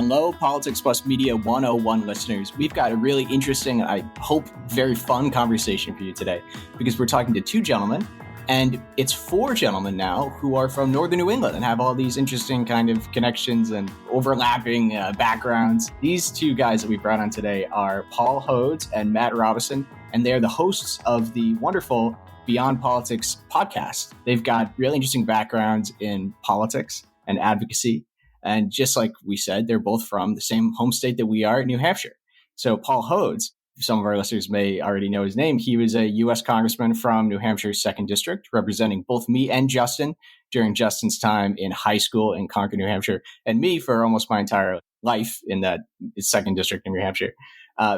Hello, Politics Plus Media 101 listeners. We've got a really interesting, I hope, very fun conversation for you today because we're talking to two gentlemen, and it's four gentlemen now who are from northern New England and have all these interesting kind of connections and overlapping backgrounds. These two guys that we brought on today are Paul Hodes and Matt Robison, and they're the hosts of the wonderful Beyond Politics podcast. They've got really interesting backgrounds in politics and advocacy. And just like we said, they're both from the same home state that we are, New Hampshire. So Paul Hodes, some of our listeners may already know his name. He was a U.S. Congressman from New Hampshire's 2nd District, representing both me and Justin during Justin's time in high school in Concord, New Hampshire, and me for almost my entire life in that 2nd District in New Hampshire.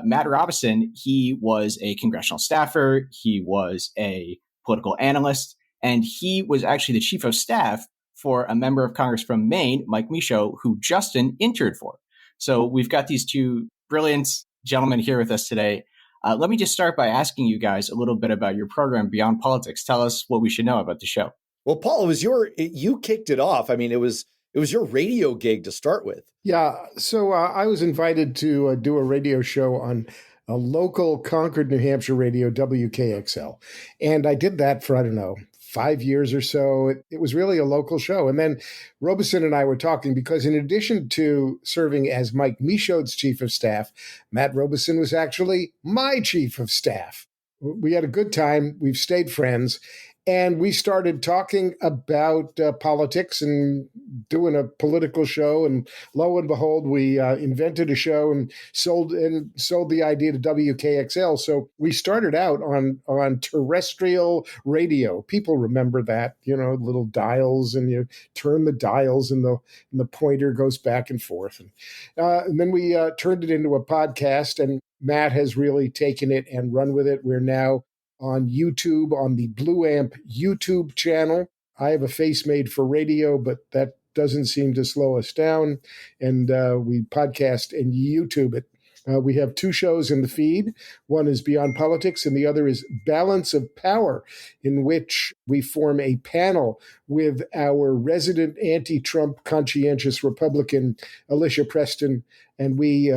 Matt Robison, he was a congressional staffer. He was a political analyst, and he was actually the chief of staff for a member of Congress from Maine, Mike Michaud, who Justin interned for. So we've got these two brilliant gentlemen here with us today. Let me just start by asking you guys a little bit about your program, Beyond Politics. Tell us what we should know about the show. Well, Paul, you kicked it off. I mean, it was your radio gig to start with. Yeah. So I was invited to do a radio show on a local Concord, New Hampshire radio, WKXL. And I did that for, 5 years or so. It was really a local show. And then Robison and I were talking because in addition to serving as Mike Michaud's chief of staff, Matt Robison was actually my chief of staff. We had a good time. We've stayed friends. And we started talking about politics and doing a political show. And lo and behold, we invented a show and sold the idea to WKXL. So we started out on terrestrial radio. People remember that, little dials, and you turn the dials and the pointer goes back and forth. And then we turned it into a podcast, and Matt has really taken it and run with it. We're now on YouTube, on the Blue Amp YouTube channel. I have a face made for radio, but that doesn't seem to slow us down. And we podcast and YouTube it. We have two shows in the feed. One is Beyond Politics, and the other is Balance of Power, in which we form a panel with our resident anti-Trump conscientious Republican, Alicia Preston, and we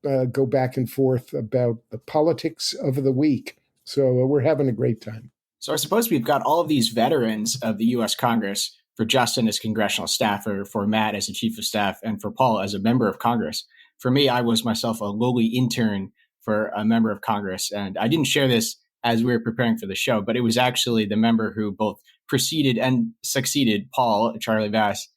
go back and forth about the politics of the week. So we're having a great time. So I suppose we've got all of these veterans of the U.S. Congress, for Justin as congressional staffer, for Matt as a chief of staff, and for Paul as a member of Congress. For me, I was myself a lowly intern for a member of Congress. And I didn't share this as we were preparing for the show, but it was actually the member who both preceded and succeeded Paul, Charlie Bass,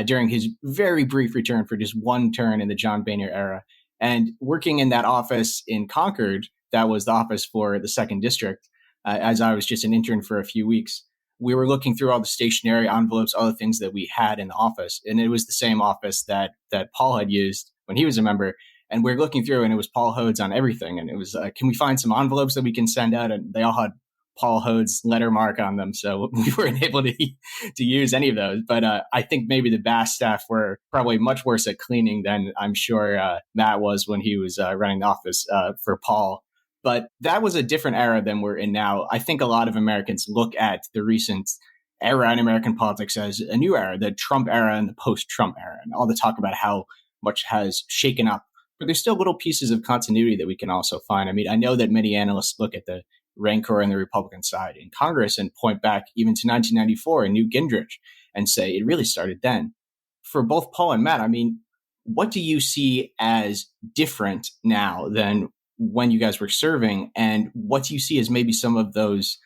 during his very brief return for just one turn in the John Boehner era. And working in that office in Concord, that was the office for the 2nd District, as I was just an intern for a few weeks. We were looking through all the stationery envelopes, all the things that we had in the office. And it was the same office that Paul had used when he was a member. And we were looking through, and it was Paul Hodes on everything. And it was, can we find some envelopes that we can send out? And they all had Paul Hodes' letter mark on them. So we weren't able to use any of those. But I think maybe the Bass staff were probably much worse at cleaning than I'm sure Matt was when he was running the office for Paul. But that was a different era than we're in now. I think a lot of Americans look at the recent era in American politics as a new era, the Trump era and the post-Trump era, and all the talk about how much has shaken up. But there's still little pieces of continuity that we can also find. I mean, I know that many analysts look at the rancor on the Republican side in Congress and point back even to 1994 and Newt Gingrich and say it really started then. For both Paul and Matt, I mean, what do you see as different now than when you guys were serving, and what do you see as maybe some of those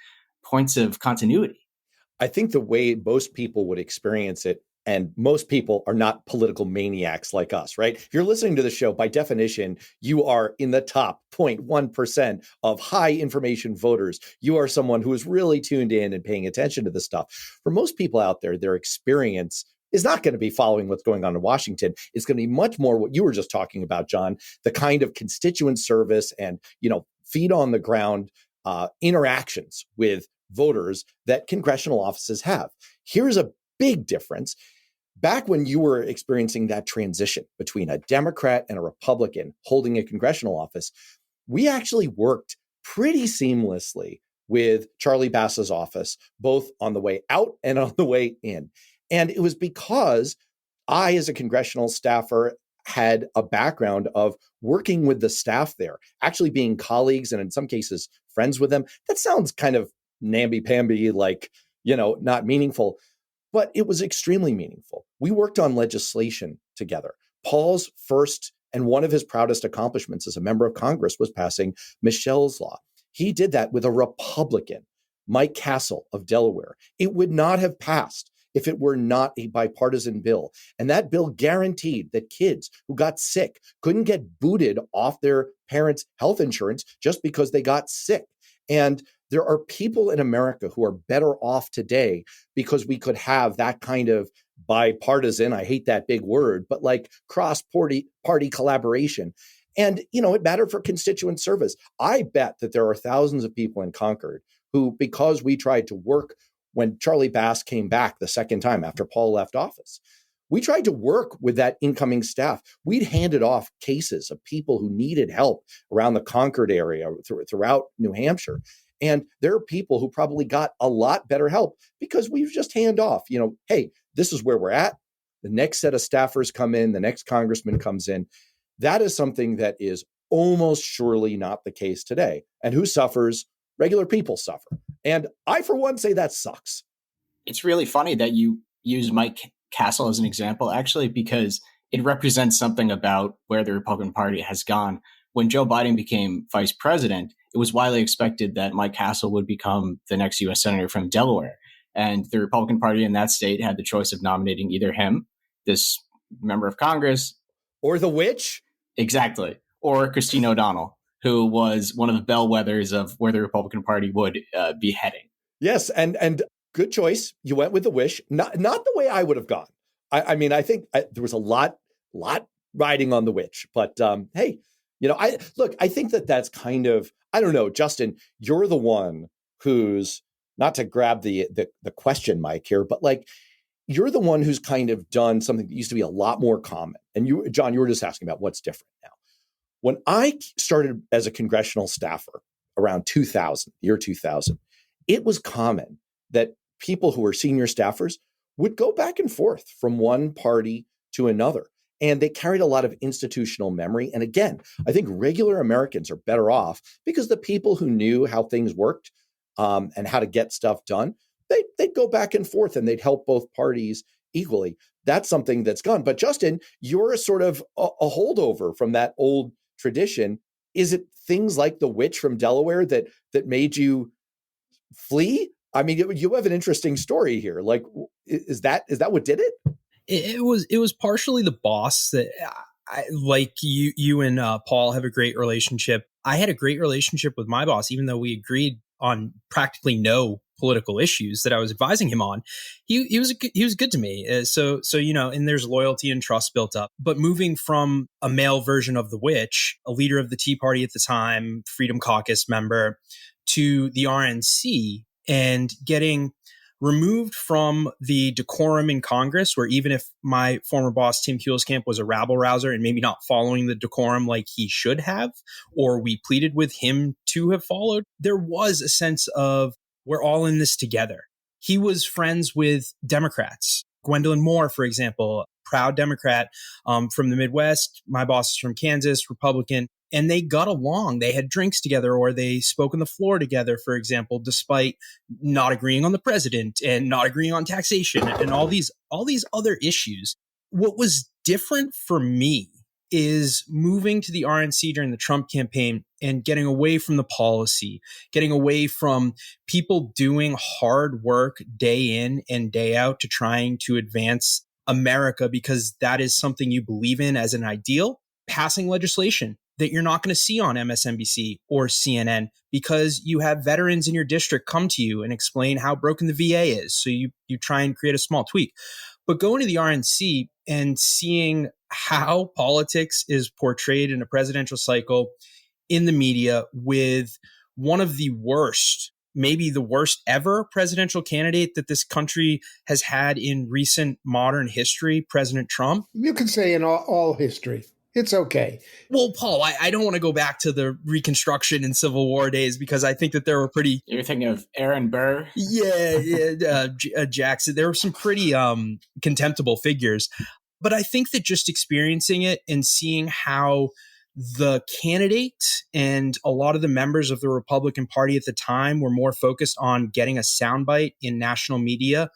points of continuity? I think the way most people would experience it, and most people are not political maniacs like us, right? If you're listening to the show, by definition, you are in the top 0.1% of high information voters. You are someone who is really tuned in and paying attention to this stuff. For most people out there, their experience is not going to be following what's going on in Washington. It's going to be much more what you were just talking about, John, the kind of constituent service and, feet on the ground interactions with voters that congressional offices have. Here's a big difference. Back when you were experiencing that transition between a Democrat and a Republican holding a congressional office, we actually worked pretty seamlessly with Charlie Bass's office, both on the way out and on the way in. And it was because I, as a congressional staffer, had a background of working with the staff there, actually being colleagues and in some cases friends with them. That sounds kind of namby-pamby, like, not meaningful, but it was extremely meaningful. We worked on legislation together. Paul's first and one of his proudest accomplishments as a member of Congress was passing Michelle's Law. He did that with a Republican, Mike Castle of Delaware. It would not have passed if it were not a bipartisan bill. And that bill guaranteed that kids who got sick couldn't get booted off their parents' health insurance just because they got sick. And there are people in America who are better off today because we could have that kind of bipartisan, I hate that big word, but like cross-party collaboration. And, it mattered for constituent service. I bet that there are thousands of people in Concord who, because we tried to work when Charlie Bass came back the second time after Paul left office, we tried to work with that incoming staff. We'd handed off cases of people who needed help around the Concord area throughout New Hampshire. And there are people who probably got a lot better help because we just hand off, hey, this is where we're at. The next set of staffers come in, the next congressman comes in. That is something that is almost surely not the case today. And who suffers? Regular people suffer. And I, for one, say that sucks. It's really funny that you use Mike Castle as an example, actually, because it represents something about where the Republican Party has gone. When Joe Biden became vice president, it was widely expected that Mike Castle would become the next U.S. Senator from Delaware. And the Republican Party in that state had the choice of nominating either him, this member of Congress, or the witch. Exactly. Or Christine O'Donnell, who was one of the bellwethers of where the Republican Party would be heading. Yes, and good choice. You went with the wish. Not the way I would have gone. I mean, I think there was a lot riding on the witch. But hey, I think that's kind of, I don't know, Justin, you're the one who's, not to grab the question mic here, but like, you're the one who's kind of done something that used to be a lot more common. And you, John, you were just asking about what's different now. When I started as a congressional staffer around 2000, year 2000, it was common that people who were senior staffers would go back and forth from one party to another. And they carried a lot of institutional memory. And again, I think regular Americans are better off because the people who knew how things worked and how to get stuff done, they'd go back and forth and they'd help both parties equally. That's something that's gone. But Justin, you're a sort of a holdover from that old tradition. Is it things like the witch from Delaware that made you flee? I mean, you have an interesting story here. Like, is that what did it? It was partially the boss that like you and Paul have a great relationship. I had a great relationship with my boss, even though we agreed on practically no political issues that I was advising him on. He was good to me. So and there's loyalty and trust built up. But moving from a male version of the witch, a leader of the Tea Party at the time, Freedom Caucus member, to the RNC, and getting removed from the decorum in Congress, where even if my former boss, Tim Huelskamp, was a rabble rouser and maybe not following the decorum like he should have, or we pleaded with him to have followed, there was a sense of we're all in this together. He was friends with Democrats. Gwendolyn Moore, for example, proud Democrat from the Midwest. My boss is from Kansas, Republican. And they got along. They had drinks together, or they spoke on the floor together, for example, despite not agreeing on the president and not agreeing on taxation and all these other issues. What was different for me is moving to the RNC during the Trump campaign and getting away from the policy, getting away from people doing hard work day in and day out to trying to advance America because that is something you believe in as an ideal, passing legislation that you're not going to see on MSNBC or CNN because you have veterans in your district come to you and explain how broken the VA is. So you try and create a small tweak. But going to the RNC and seeing how politics is portrayed in a presidential cycle in the media with one of the worst, maybe the worst ever presidential candidate that this country has had in recent modern history, President Trump. You can say in all history. It's okay. Well, Paul, I don't want to go back to the Reconstruction and Civil War days because I think that there were pretty... You're thinking of Aaron Burr? Yeah, Jackson. There were some pretty contemptible figures. But I think that just experiencing it and seeing how the candidate and a lot of the members of the Republican Party at the time were more focused on getting a soundbite in national media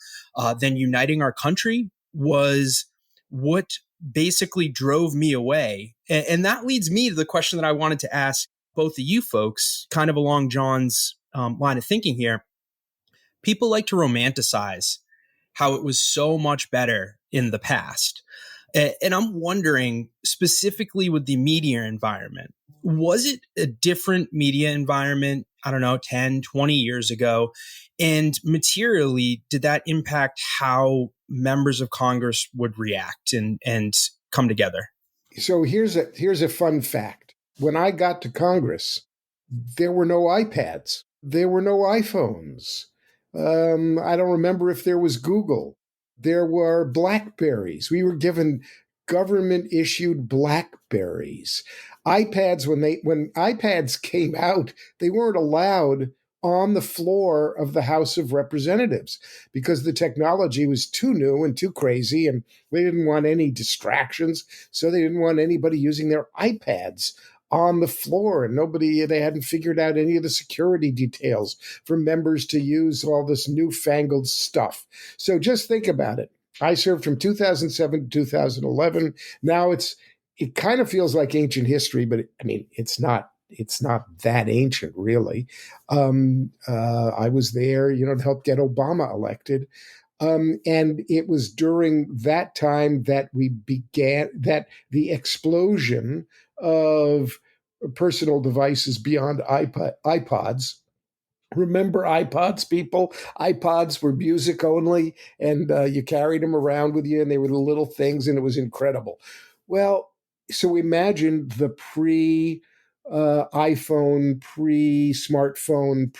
than uniting our country was what basically drove me away. And that leads me to the question that I wanted to ask both of you folks, kind of along John's line of thinking here. People like to romanticize how it was so much better in the past. And I'm wondering, specifically with the media environment, was it a different media environment, I don't know, 10, 20 years ago? And materially, did that impact how members of Congress would react and come together? So here's a fun fact. When I got to Congress, there were no iPads. There were no iPhones. I don't remember if there was Google. There were Blackberries. We were given government-issued Blackberries. iPads, when iPads came out, they weren't allowed on the floor of the House of Representatives because the technology was too new and too crazy, and they didn't want any distractions, so they didn't want anybody using their iPads on the floor, and they hadn't figured out any of the security details for members to use all this newfangled stuff. So just think about it. I served from 2007 to 2011. Now it kind of feels like ancient history, but it's not that ancient, really. I was there, to help get Obama elected. And it was during that time that the explosion of personal devices beyond iPods. Remember iPods, people? iPods were music only, and you carried them around with you, and they were the little things, and it was incredible. Well, so imagine the iPhone, pre-smartphone,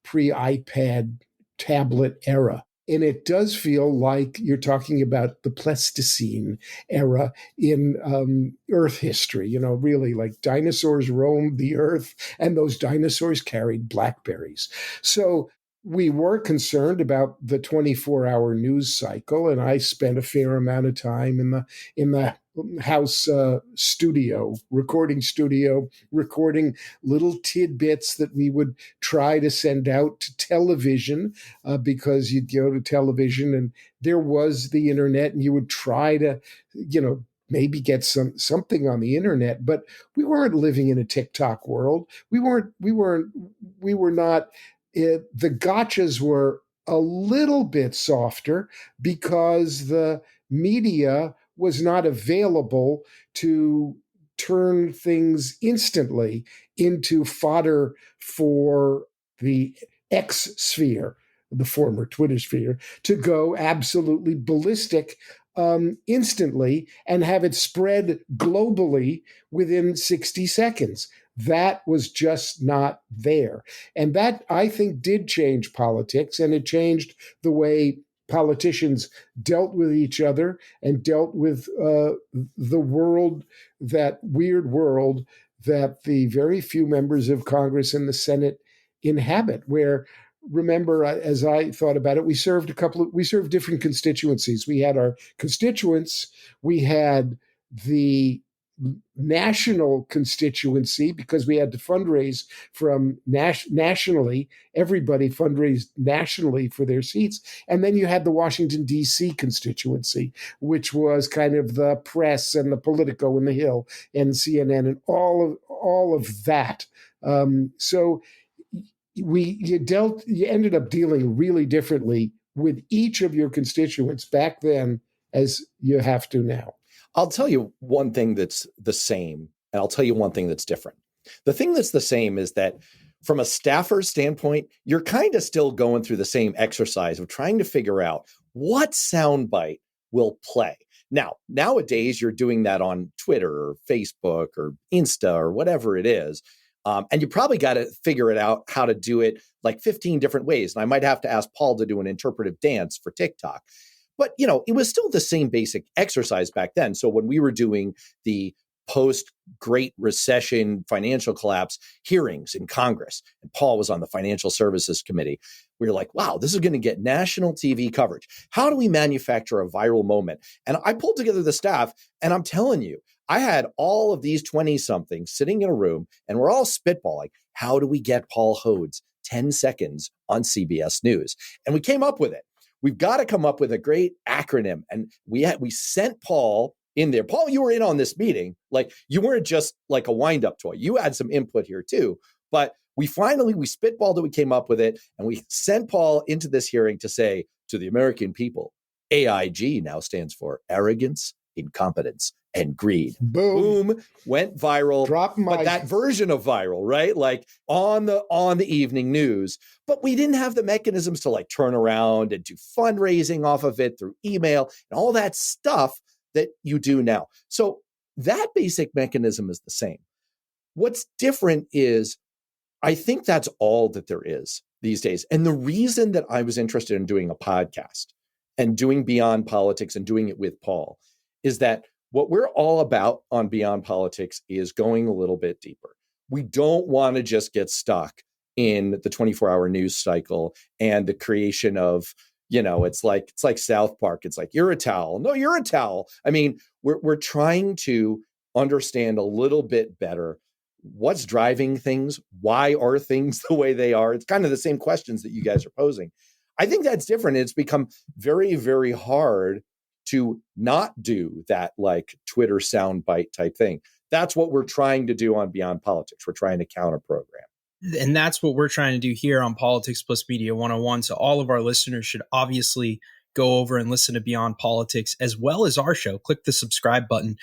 pre-iPad tablet era. And it does feel like you're talking about the Pleistocene era in Earth history, really like dinosaurs roamed the Earth and those dinosaurs carried Blackberries. So we were concerned about the 24-hour news cycle, and I spent a fair amount of time in the house recording studio, recording little tidbits that we would try to send out to television, because you'd go to television and there was the internet, and you would try to, maybe get something on the internet, but we weren't living in a TikTok world. We were not. The gotchas were a little bit softer because the media was not available to turn things instantly into fodder for the X sphere, the former Twitter sphere, to go absolutely ballistic instantly and have it spread globally within 60 seconds. That was just not there. And that, I think, did change politics, and it changed the way politicians dealt with each other and dealt with the world, that weird world that the very few members of Congress and the Senate inhabit, where, remember, as I thought about it, we served different constituencies. We had our constituents, we had the national constituency, because we had to fundraise from nationally. Everybody fundraised nationally for their seats. And then you had the Washington, D.C. constituency, which was kind of the press and the Politico and the Hill and CNN and all of that. So you ended up dealing really differently with each of your constituents back then as you have to now. I'll tell you one thing that's the same, and I'll tell you one thing that's different. The thing that's the same is that from a staffer standpoint, you're kind of still going through the same exercise of trying to figure out what soundbite will play. Now, nowadays, you're doing that on Twitter or Facebook or Insta or whatever it is. And you probably got to figure it out how to do it like 15 different ways. And I might have to ask Paul to do an interpretive dance for TikTok. But, it was still the same basic exercise back then. So when we were doing the post Great Recession financial collapse hearings in Congress. And Paul was on the Financial Services Committee. We were like, wow, this is going to get national TV coverage. How do we manufacture a viral moment? And I pulled together the staff, and I'm telling you, I had all of these 20-somethings sitting in a room, and we're all spitballing. How do we get Paul Hodes 10 seconds on CBS News? And we came up with it. We've got to come up with a great acronym. And we sent Paul in there. Paul, you were in on this meeting. Like, you weren't just like a wind-up toy. You had some input here too. But we spitballed it, we came up with it, and we sent Paul into this hearing to say to the American people, AIG now stands for arrogance, incompetence, and greed. Boom, went viral. But that version of viral, right? Like on the evening news. But we didn't have the mechanisms to like turn around and do fundraising off of it through email and all that stuff that you do now. So that basic mechanism is the same. What's different is I think that's all that there is these days. And the reason that I was interested in doing a podcast and doing Beyond Politics and doing it with Paul is that what we're all about on Beyond Politics is going a little bit deeper. We don't want to just get stuck in the 24-hour news cycle and the creation of, it's like South Park. It's like, you're a towel. No, you're a towel. I mean, we're trying to understand a little bit better what's driving things. Why are things the way they are? It's kind of the same questions that you guys are posing. I think that's different. It's become very, very hard to not do that like Twitter soundbite type thing. That's what we're trying to do on Beyond Politics. We're trying to counter program. And that's what we're trying to do here on Politics Plus Media 101. So all of our listeners should obviously go over and listen to Beyond Politics as well as our show. Click the subscribe button.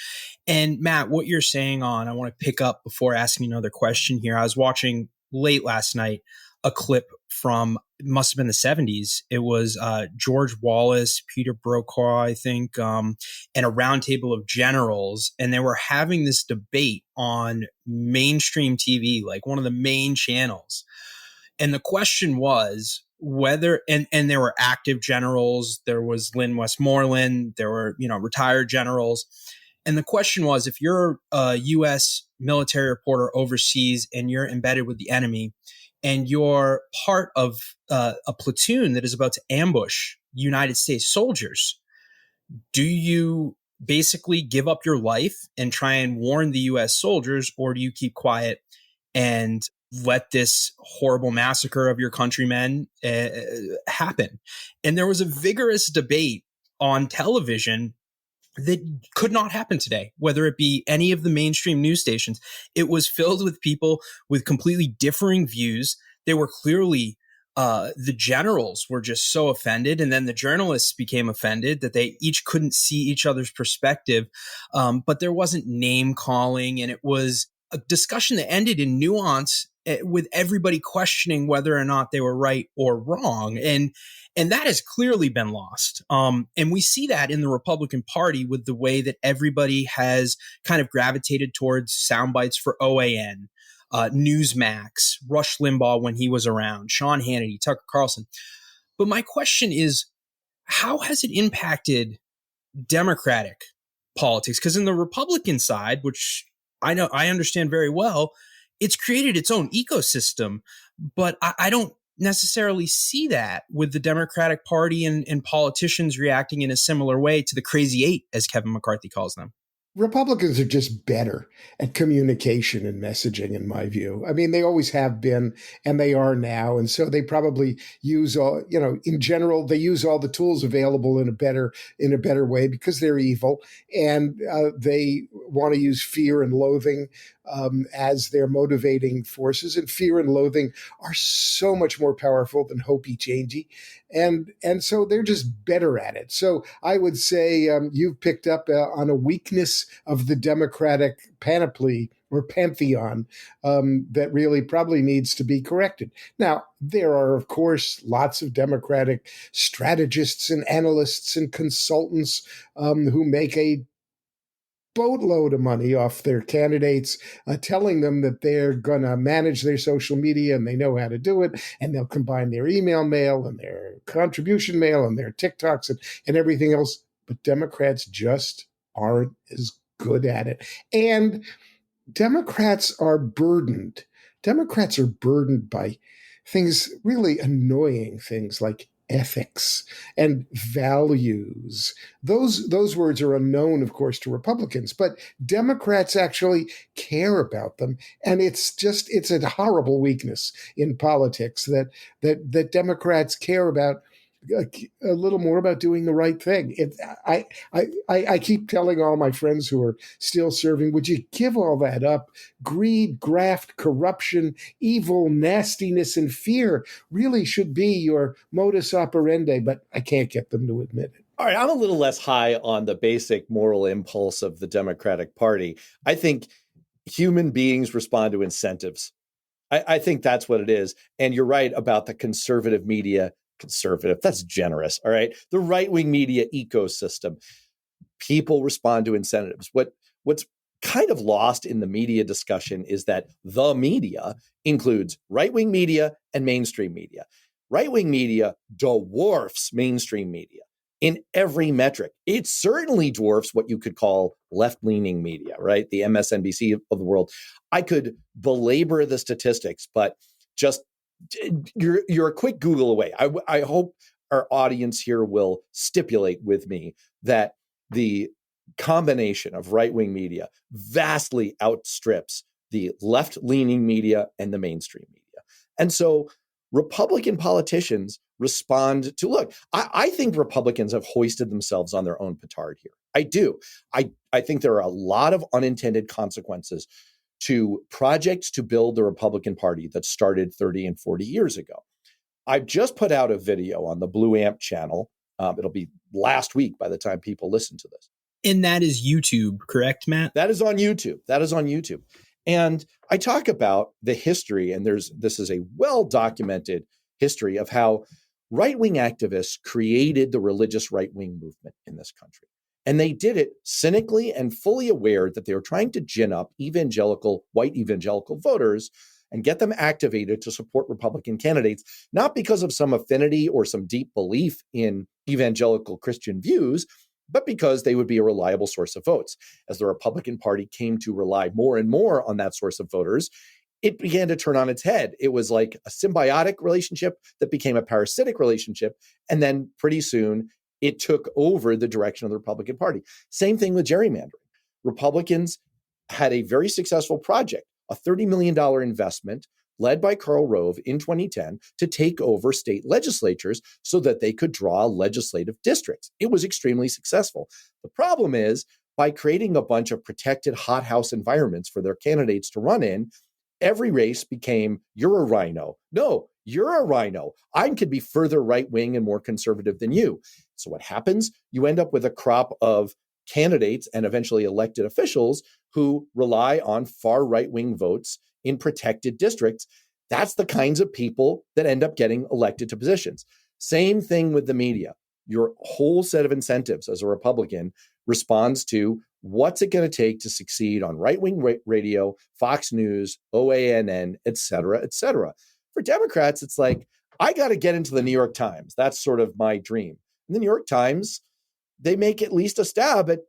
And Matt, what you're saying I want to pick up before asking another question here. I was watching late last night a clip from, it must have been the 70s. It was George Wallace, Peter Brokaw, I think, and a roundtable of generals. And they were having this debate on mainstream TV, like one of the main channels. And the question was whether, and there were active generals, there was Lynn Westmoreland, there were, retired generals. And the question was, if you're a U.S. military reporter overseas and you're embedded with the enemy, and you're part of a platoon that is about to ambush United States soldiers, do you basically give up your life and try and warn the U.S. soldiers, or do you keep quiet and let this horrible massacre of your countrymen happen? And there was a vigorous debate on television that could not happen today, whether it be any of the mainstream news stations. It was filled with people with completely differing views. They were clearly, the generals were just so offended. And then the journalists became offended that they each couldn't see each other's perspective. But there wasn't name calling. And it was a discussion that ended in nuance, with everybody questioning whether or not they were right or wrong. And that has clearly been lost. And we see that in the Republican Party with the way that everybody has kind of gravitated towards sound bites for OAN, Newsmax, Rush Limbaugh when he was around, Sean Hannity, Tucker Carlson. But my question is, how has it impacted Democratic politics? Because in the Republican side, which I understand very well, it's created its own ecosystem, but I don't necessarily see that with the Democratic Party and politicians reacting in a similar way to the crazy eight, as Kevin McCarthy calls them. Republicans are just better at communication and messaging, in my view. I mean, they always have been, and they are now. And so they probably use all, in general, they use all the tools available in a better way because they're evil. And they want to use fear and loathing as their motivating forces. And fear and loathing are so much more powerful than hopey changey. And so they're just better at it. So I would say you've picked up on a weakness of the Democratic panoply or pantheon that really probably needs to be corrected. Now, there are, of course, lots of Democratic strategists and analysts and consultants who make a boatload of money off their candidates, telling them that they're going to manage their social media and they know how to do it, and they'll combine their email mail and their contribution mail and their TikToks and everything else. But Democrats just aren't as good at it. And Democrats are burdened. Democrats are burdened by things, really annoying things like ethics and values. Those words are unknown, of course, to Republicans, but Democrats actually care about them. And it's a horrible weakness in politics that Democrats care about a little more about doing the right thing. I keep telling all my friends who are still serving, would you give all that up? Greed, graft, corruption, evil, nastiness, and fear really should be your modus operandi, but I can't get them to admit it. All right, I'm a little less high on the basic moral impulse of the Democratic Party. I think human beings respond to incentives. I think that's what it is. And you're right about the conservative media. Conservative, that's generous. All right. The right-wing media ecosystem. People respond to incentives. What's kind of lost in the media discussion is that the media includes right-wing media and mainstream media. Right-wing media dwarfs mainstream media in every metric. It certainly dwarfs what you could call left-leaning media, right? The MSNBC of the world. I could belabor the statistics, but just you're a quick Google away. I hope our audience here will stipulate with me that the combination of right-wing media vastly outstrips the left-leaning media and the mainstream media. And so Republican politicians respond to, look, I think Republicans have hoisted themselves on their own petard here. I do. I think there are a lot of unintended consequences to projects to build the Republican Party that started 30 and 40 years ago. I've just put out a video on the Blue Amp channel. It'll be last week by the time people listen to this. And that is YouTube, correct, Matt? That is on YouTube. And I talk about the history, and this is a well-documented history of how right-wing activists created the religious right-wing movement in this country. And they did it cynically and fully aware that they were trying to gin up white evangelical voters and get them activated to support Republican candidates, not because of some affinity or some deep belief in evangelical Christian views, but because they would be a reliable source of votes. As the Republican Party came to rely more and more on that source of voters, it began to turn on its head. It was like a symbiotic relationship that became a parasitic relationship. And then pretty soon, it took over the direction of the Republican Party. Same thing with gerrymandering. Republicans had a very successful project, a $30 million investment led by Karl Rove in 2010 to take over state legislatures so that they could draw legislative districts. It was extremely successful. The problem is, by creating a bunch of protected hothouse environments for their candidates to run in, every race became, you're a rhino. No, you're a rhino. I could be further right-wing and more conservative than you. So what happens? You end up with a crop of candidates and eventually elected officials who rely on far right-wing votes in protected districts. That's the kinds of people that end up getting elected to positions. Same thing with the media. Your whole set of incentives as a Republican responds to what's it going to take to succeed on right-wing radio, Fox News, OANN, et cetera, et cetera. For Democrats, it's like, I got to get into the New York Times. That's sort of my dream. And the New York Times, they make at least a stab at,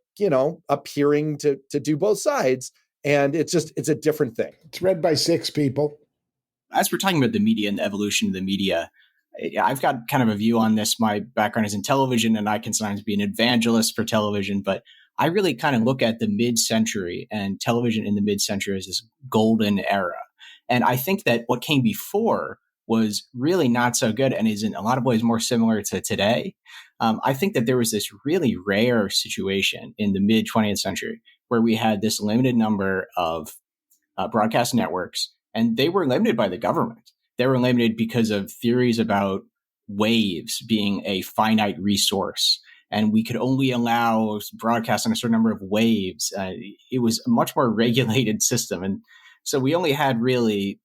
appearing to do both sides. And it's a different thing. It's read by 6 people. As we're talking about the media and the evolution of the media, I've got kind of a view on this. My background is in television, and I can sometimes be an evangelist for television, but I really kind of look at the mid-century and television in the mid-century as this golden era. And I think that what came before was really not so good and is in a lot of ways more similar to today. I think that there was this really rare situation in the mid-20th century where we had this limited number of broadcast networks, and they were limited by the government. They were limited because of theories about waves being a finite resource, and we could only allow broadcast on a certain number of waves. It was a much more regulated system. And so we only had really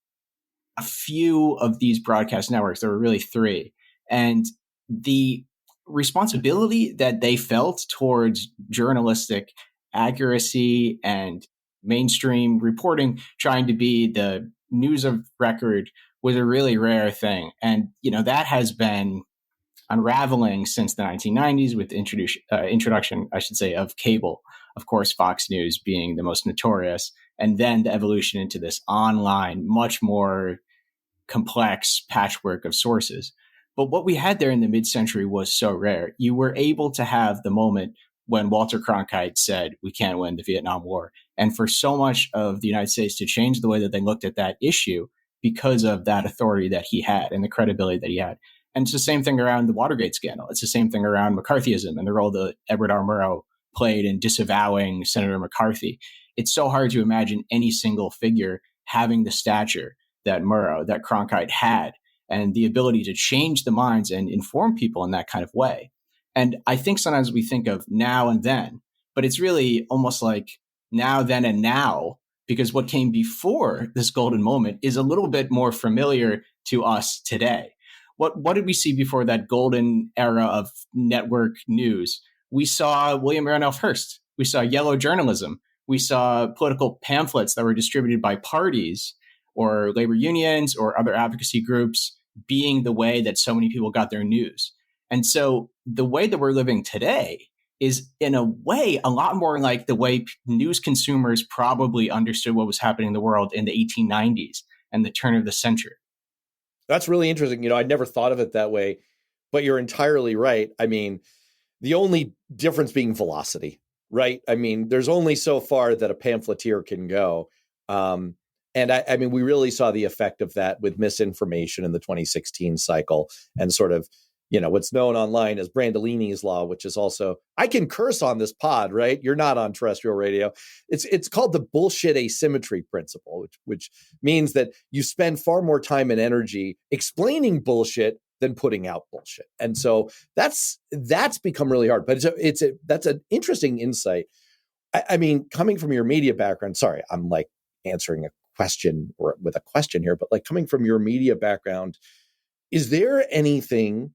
a few of these broadcast networks. There were really 3. And the responsibility that they felt towards journalistic accuracy and mainstream reporting, trying to be the news of record, was a really rare thing. And, that has been unraveling since the 1990s with the introduction, I should say, of cable. Of course, Fox News being the most notorious, and then the evolution into this online, much more complex patchwork of sources. But what we had there in the mid-century was so rare. You were able to have the moment when Walter Cronkite said, "We can't win the Vietnam War." And for so much of the United States to change the way that they looked at that issue because of that authority that he had and the credibility that he had. And it's the same thing around the Watergate scandal. It's the same thing around McCarthyism and the role that Edward R. Murrow played in disavowing Senator McCarthy. It's so hard to imagine any single figure having the stature that Murrow, that Cronkite had, and the ability to change the minds and inform people in that kind of way. And I think sometimes we think of now and then, but it's really almost like now, then, and now, because what came before this golden moment is a little bit more familiar to us today. What did we see before that golden era of network news? We saw William Randolph Hearst. We saw yellow journalism. We saw political pamphlets that were distributed by parties or labor unions or other advocacy groups being the way that so many people got their news. And so the way that we're living today is in a way a lot more like the way news consumers probably understood what was happening in the world in the 1890s and the turn of the century. That's really interesting. I'd never thought of it that way, but you're entirely right. I mean, the only difference being velocity, right? I mean, there's only so far that a pamphleteer can go. And I mean, we really saw the effect of that with misinformation in the 2016 cycle and sort of, what's known online as Brandolini's law, which is also, I can curse on this pod, right? You're not on terrestrial radio. It's called the bullshit asymmetry principle, which means that you spend far more time and energy explaining bullshit than putting out bullshit. And so that's become really hard, but that's an interesting insight. I mean, coming from your media background, sorry, I'm like answering a question or with a question here, but like coming from your media background, is there anything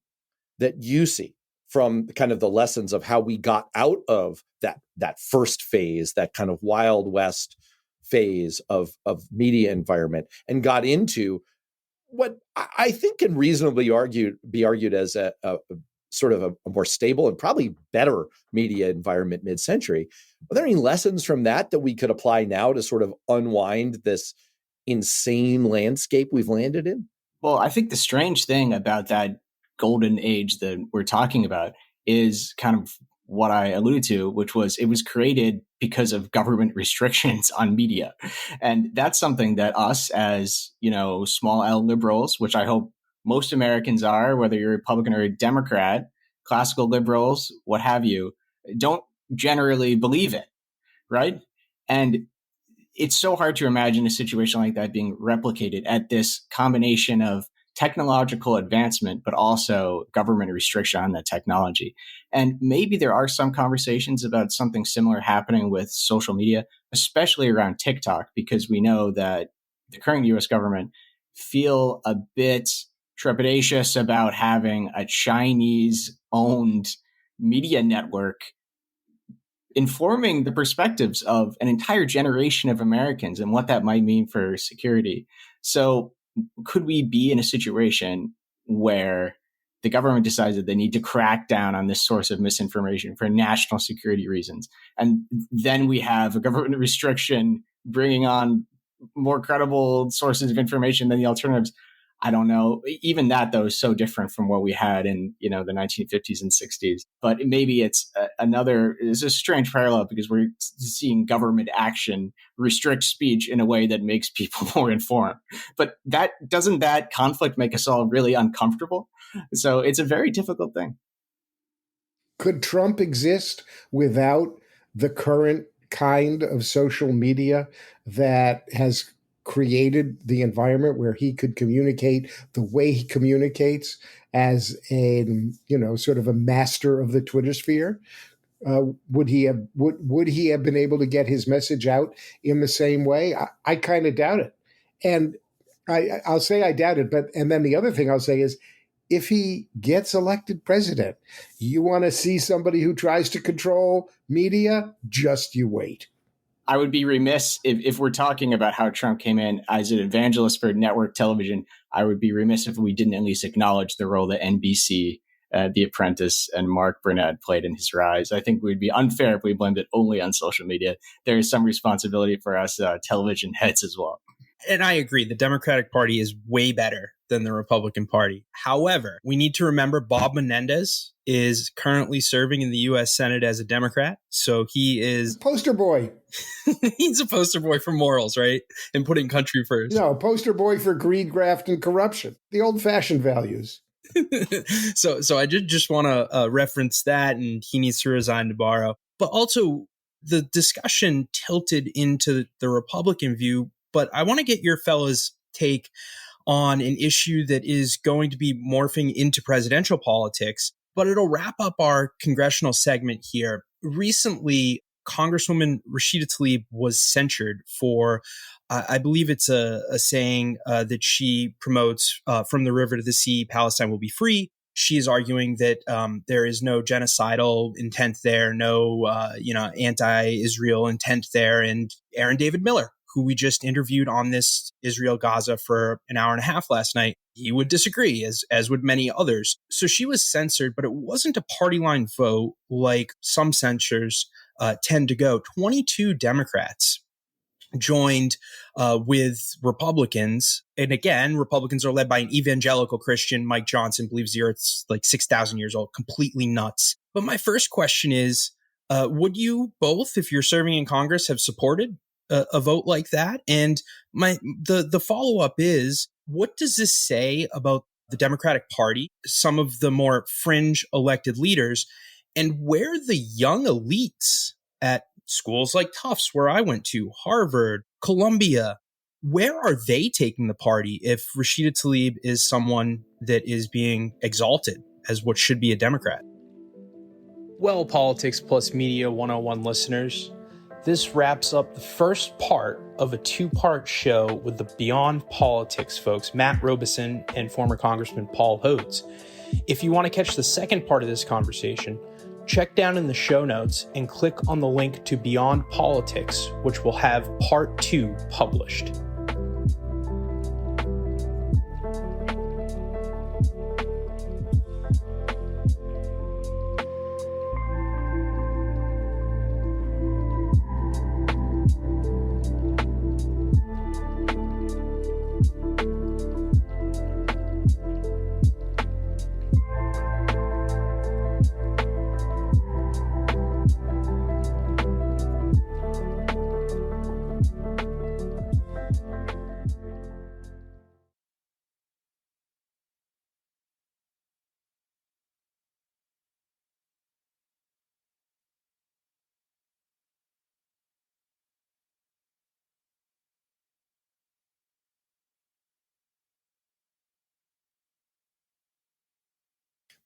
that you see from kind of the lessons of how we got out of that first phase, that kind of Wild West phase of media environment and got into what I think can reasonably be argued as a sort of a more stable and probably better media environment mid-century? Are there any lessons from that we could apply now to sort of unwind this insane landscape we've landed in? Well, I think the strange thing about that golden age that we're talking about is kind of what I alluded to, which was it was created because of government restrictions on media. And that's something that us as, small L liberals, which I hope most Americans are, whether you're a Republican or a Democrat, classical liberals, what have you, don't generally believe in, right? And it's so hard to imagine a situation like that being replicated at this combination of technological advancement, but also government restriction on that technology. And maybe there are some conversations about something similar happening with social media, especially around TikTok, because we know that the current US government feel a bit trepidatious about having a Chinese-owned media network informing the perspectives of an entire generation of Americans and what that might mean for security. So could we be in a situation where the government decides that they need to crack down on this source of misinformation for national security reasons? And then we have a government restriction bringing on more credible sources of information than the alternatives. I don't know. Even that, though, is so different from what we had in, the 1950s and 60s. But maybe it's it's a strange parallel because we're seeing government action restrict speech in a way that makes people more informed. But doesn't that conflict make us all really uncomfortable? So it's a very difficult thing. Could Trump exist without the current kind of social media that has created the environment where he could communicate the way he communicates as a, sort of a master of the Twitter sphere? Would he have been able to get his message out in the same way? I kind of doubt it. And I'll say I doubt it. And then the other thing I'll say is, if he gets elected president, you want to see somebody who tries to control media? Just you wait. I would be remiss if we're talking about how Trump came in as an evangelist for network television. I would be remiss if we didn't at least acknowledge the role that NBC The Apprentice and Mark Burnett played in his rise. I think we'd be unfair if we blamed it only on social media. There is some responsibility for us television heads as well. And I agree, the Democratic Party is way better than the Republican Party. However, we need to remember Bob Menendez is currently serving in the U.S. Senate as a Democrat. So he is... Poster boy. He's a poster boy for morals, right? And putting country first. No, poster boy for greed, graft, and corruption. The old-fashioned values. So I did just want to reference that, and he needs to resign tomorrow. But also, the discussion tilted into the Republican view. But I want to get your fellas' take on an issue that is going to be morphing into presidential politics, but it'll wrap up our congressional segment here. Recently, Congresswoman Rashida Tlaib was censured for, I believe it's a saying that she promotes, from the river to the sea, Palestine will be free. She is arguing that there is no genocidal intent there, no anti-Israel intent there. And Aaron David Miller, who we just interviewed on this Israel-Gaza for an hour and a half last night, he would disagree, as would many others. So she was censored, but it wasn't a party line vote like some censors tend to go. 22 Democrats joined with Republicans. And again, Republicans are led by an evangelical Christian. Mike Johnson believes the Earth's like 6,000 years old, completely nuts. But my first question is, would you both, if you're serving in Congress, have supported a vote like that? And the follow-up is, what does this say about the Democratic Party, some of the more fringe elected leaders, and where the young elites at schools like Tufts, where I went to, Harvard, Columbia, where are they taking the party if Rashida Tlaib is someone that is being exalted as what should be a Democrat? Well, Politics Plus Media 101 listeners, this wraps up the first part of a two-part show with the Beyond Politics folks, Matt Robison and former Congressman Paul Hodes. If you want to catch the second part of this conversation, check down in the show notes and click on the link to Beyond Politics, which will have part 2 published.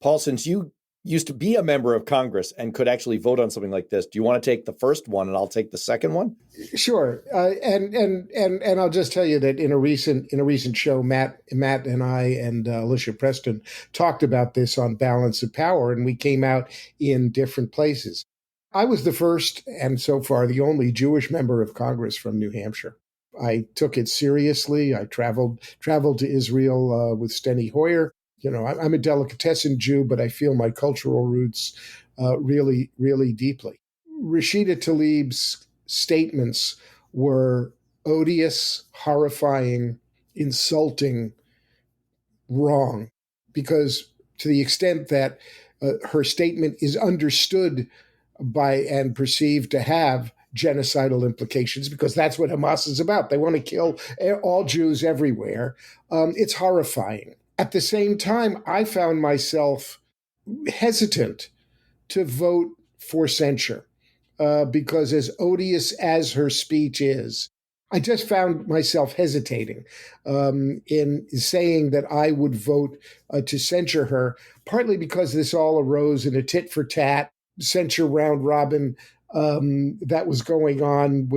Paul, since you used to be a member of Congress and could actually vote on something like this, do you want to take the first one and I'll take the second one? Sure. And I'll just tell you that in a recent show, Matt and I and Alicia Preston talked about this on Balance of Power, and we came out in different places. I was the first and so far the only Jewish member of Congress from New Hampshire. I took it seriously. I traveled to Israel with Steny Hoyer. You know, I'm a delicatessen Jew, but I feel my cultural roots really, really deeply. Rashida Tlaib's statements were odious, horrifying, insulting, wrong, because to the extent that her statement is understood by and perceived to have genocidal implications, because that's what Hamas is about. They want to kill all Jews everywhere. It's horrifying. At the same time, I found myself hesitant to vote for censure because as odious as her speech is, I just found myself hesitating in saying that I would vote to censure her, partly because this all arose in a tit-for-tat censure round robin that was going on,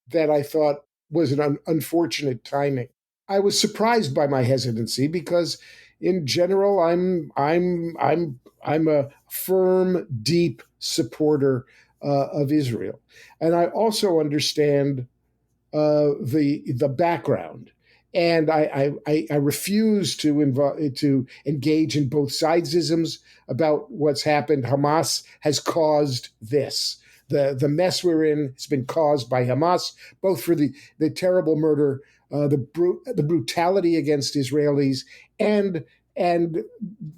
that I thought was an unfortunate timing. I was surprised by my hesitancy because, in general, I'm a firm, deep supporter of Israel, and I also understand the background And I refuse to engage in both sidesisms about what's happened. Hamas has caused this. The mess we're in has been caused by Hamas, both for the terrible murder, the brutality against Israelis, and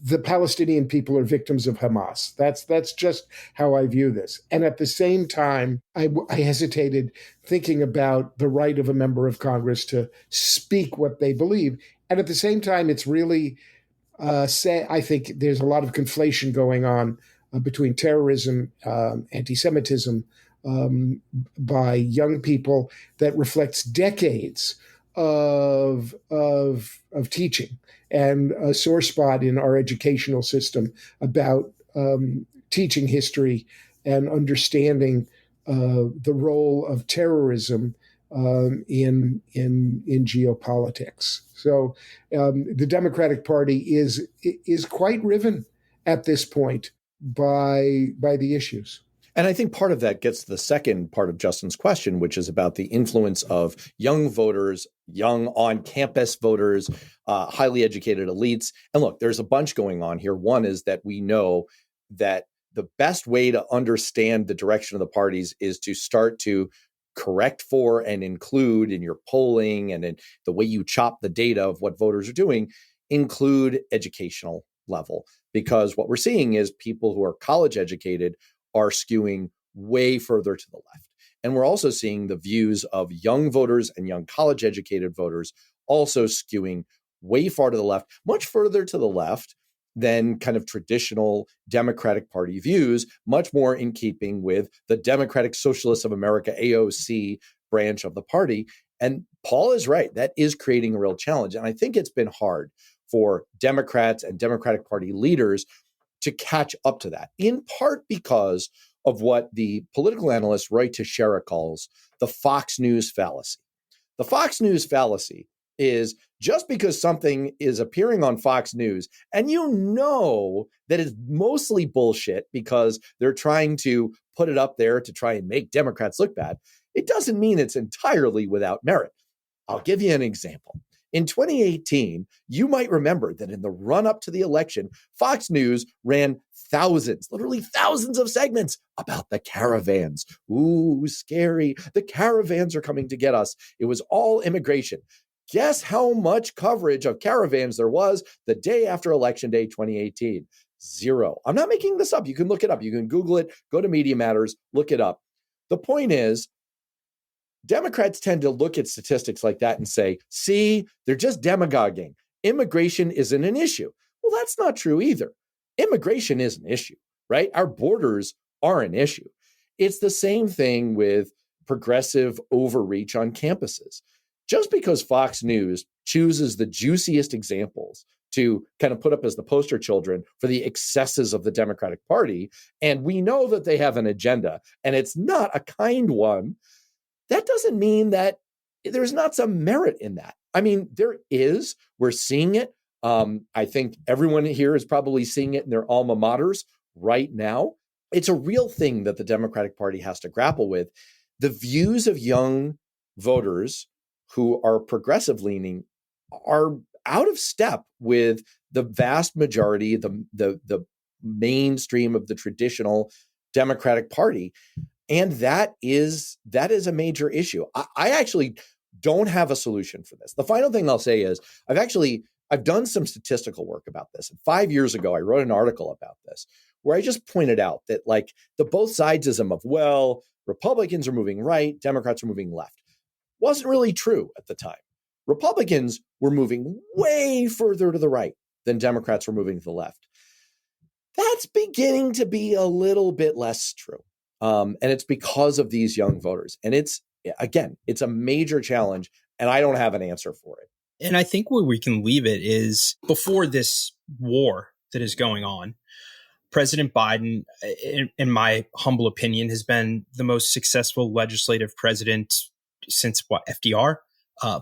the Palestinian people are victims of Hamas. That's just how I view this. And at the same time, I hesitated thinking about the right of a member of Congress to speak what they believe. And at the same time, it's really I think there's a lot of conflation going on between terrorism, anti-Semitism by young people that reflects decades of teaching and a sore spot in our educational system about teaching history and understanding the role of terrorism in geopolitics. So the Democratic Party is quite riven at this point by the issues. And I think part of that gets to the second part of Justin's question, which is about the influence of young voters, young on-campus voters, highly educated elites. And look, there's a bunch going on here. One is that we know that the best way to understand the direction of the parties is to start to correct for and include in your polling and in the way you chop the data of what voters are doing, include educational level. Because what we're seeing is people who are college educated are skewing way further to the left. And we're also seeing the views of young voters and young college educated voters also skewing way far to the left, much further to the left than kind of traditional Democratic Party views, much more in keeping with the Democratic Socialists of America, AOC branch of the party. And Paul is right. That is creating a real challenge. And I think it's been hard for Democrats and Democratic Party leaders to catch up to that, in part because of what the political analyst Roy Teixeira calls the Fox News fallacy. The Fox News fallacy is just because something is appearing on Fox News and you know that it's mostly bullshit because they're trying to put it up there to try and make Democrats look bad, it doesn't mean it's entirely without merit. I'll give you an example. In 2018, you might remember that in the run-up to the election, Fox News ran literally thousands of segments about the caravans. Ooh, scary. The caravans are coming to get us. It was all immigration. Guess how much coverage of caravans there was the day after Election Day 2018? Zero. I'm not making this up. You can look it up. You can Google it, go to Media Matters, look it up. The point is, Democrats tend to look at statistics like that and say, see, they're just demagoguing. Immigration isn't an issue. Well, that's not true either. Immigration is an issue, right? Our borders are an issue. It's the same thing with progressive overreach on campuses. Just because Fox News chooses the juiciest examples to kind of put up as the poster children for the excesses of the Democratic Party, and we know that they have an agenda, and it's not a kind one, that doesn't mean that there's not some merit in that. I mean, there is. We're seeing it. I think everyone here is probably seeing it in their alma maters right now. It's a real thing that the Democratic Party has to grapple with. The views of young voters who are progressive leaning are out of step with the vast majority, the mainstream of the traditional Democratic Party. And that is a major issue. I actually don't have a solution for this. The final thing I'll say is I've done some statistical work about this. And 5 years ago, I wrote an article about this where I just pointed out that like the both sidesism of, well, Republicans are moving right, Democrats are moving left, wasn't really true at the time. Republicans were moving way further to the right than Democrats were moving to the left. That's beginning to be a little bit less true. And it's because of these young voters. And it's a major challenge, and I don't have an answer for it. And I think where we can leave it is before this war that is going on, President Biden, in my humble opinion, has been the most successful legislative president since FDR,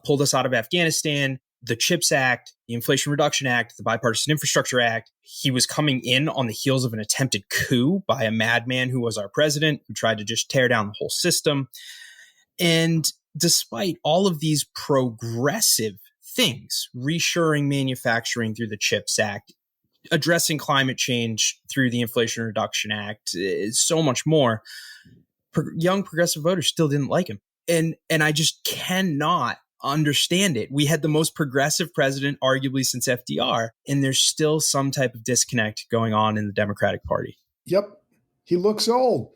pulled us out of Afghanistan, the CHIPS Act, the Inflation Reduction Act, the Bipartisan Infrastructure Act. He was coming in on the heels of an attempted coup by a madman who was our president, who tried to just tear down the whole system. And despite all of these progressive things, reshoring manufacturing through the CHIPS Act, addressing climate change through the Inflation Reduction Act, so much more. Young progressive voters still didn't like him. And I just cannot understand it. We had the most progressive president arguably since FDR, and there's still some type of disconnect going on in the Democratic Party. Yep. He looks old.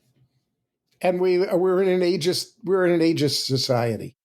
And we're in an ageist society.